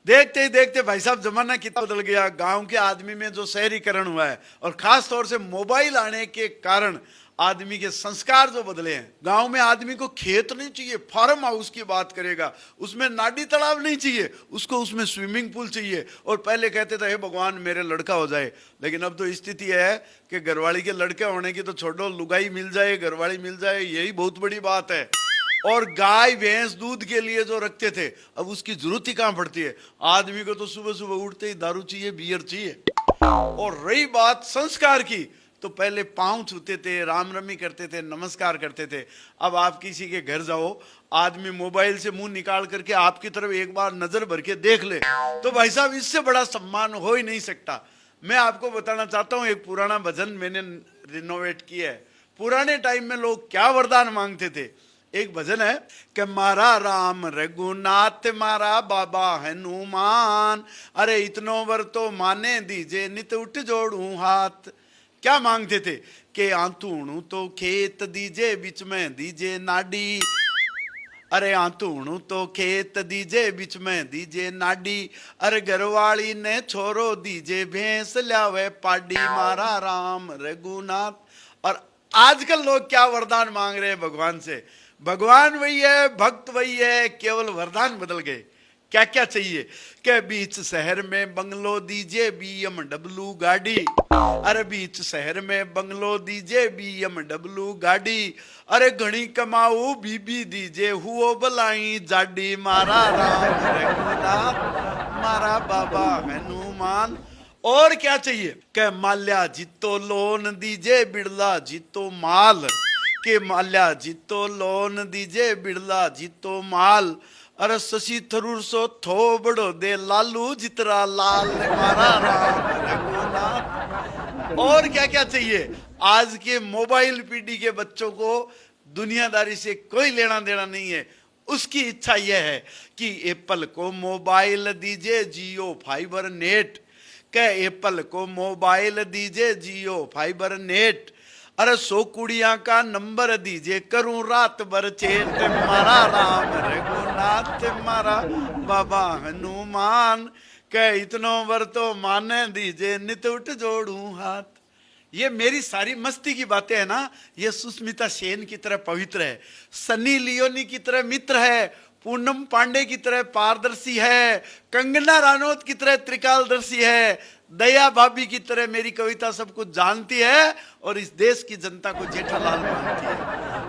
देखते ही देखते भाई साहब जमाना कितना बदल गया। गांव के आदमी में जो शहरीकरण हुआ है और खास तौर से मोबाइल आने के कारण आदमी के संस्कार जो बदले हैं। गांव में आदमी को खेत नहीं चाहिए, फार्म हाउस की बात करेगा, उसमें नाडी तालाब नहीं चाहिए, उसको उसमें स्विमिंग पूल चाहिए। और पहले कहते थे हे भगवान मेरे लड़का हो जाए, लेकिन अब तो स्थिति है कि घरवाली के लड़के होने की तो छोड़ो, लुगाई मिल जाए, घरवाली मिल जाए, यही बहुत बड़ी बात है। और गाय भैंस दूध के लिए जो रखते थे अब उसकी जरूरत ही कहां पड़ती है। आदमी को तो सुबह सुबह उठते ही दारू चाहिए, बियर चाहिए। और रही बात संस्कार की, तो पहले पांव छूते थे, राम रमी करते थे, नमस्कार करते थे। अब आप किसी के घर जाओ, आदमी मोबाइल से मुंह निकाल करके आपकी तरफ एक बार नजर भर के देख ले तो भाई साहब इससे बड़ा सम्मान हो ही नहीं सकता। मैं आपको बताना चाहता हूं, एक पुराना भजन मैंने रिनोवेट किया है। पुराने टाइम में लोग क्या वरदान मांगते थे। एक भजन है कि मारा राम रघुनाथ मारा बाबा हनुमान, अरे इतनो वर तो माने दीजे नित उठ जोड़ू हाथ। क्या मांगते थे कि आंतूणू तो खेत दीजे बीच में दीजे नाडी, अरे आंतूणू तो खेत दीजे बीच में दीजे नाडी, अरे घरवाली ने छोरो दीजे भैंस लावे पाडी, मारा राम रघुनाथ। और आजकल लोग क्या वरदान मांग रहे हैं भगवान से। भगवान वही है, भक्त वही है, केवल वरदान बदल गए। क्या क्या चाहिए कि बीच शहर में बंगलो दीजिए BMW गाड़ी, अरे बीच शहर में बंगलो दीजिए BMW गाड़ी, अरे घनी कमाऊ बीबी दीजिए हुओ बलाई जाडी, मारा राम रघुनाथ मारा बाबा हनुमान। और क्या चाहिए कि माल्या जीतो लोन दीजिए बिड़ला जीतो माल, के माल्या जीतो लोन दीजिए बिड़ला जीतो माल, अरे शशि थरूर सो थो बड़ो दे लालू जितरा लाल, मारा राम रघुनाथ। और क्या क्या चाहिए। आज के मोबाइल पीढ़ी के बच्चों को दुनियादारी से कोई लेना देना नहीं है। उसकी इच्छा यह है कि एप्पल को मोबाइल दीजिए जियो फाइबर नेट, क्या एप्पल को मोबाइल दीजिए जियो फाइबर नेट, अरे 100 कुड़िया का नंबर दीजिए करूं रात भर चेट, मारा राम रघुनाथ मारा बाबा हनुमान, कह इतनो वर तो माने दीजिए नित उठ जोड़ू हाथ। ये मेरी सारी मस्ती की बातें है ना, ये सुष्मिता सेन की तरह पवित्र है, सनी लियोनी की तरह मित्र है, पूनम पांडे की तरह पारदर्शी है, कंगना रानौत की तरह त्रिकालदर्शी है, दया भाभी की तरह मेरी कविता सब कुछ जानती है, और इस देश की जनता को जेठालाल मानती है।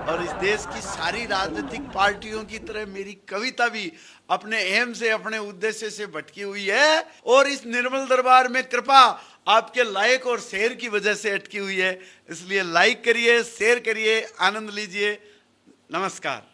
और इस देश की सारी राजनीतिक पार्टियों की तरह मेरी कविता भी अपने एम से, अपने उद्देश्य से भटकी हुई है। और इस निर्मल दरबार में कृपा आपके लाइक और शेयर की वजह से अटकी हुई है। इसलिए लाइक करिए, शेयर करिए, आनंद लीजिए। नमस्कार।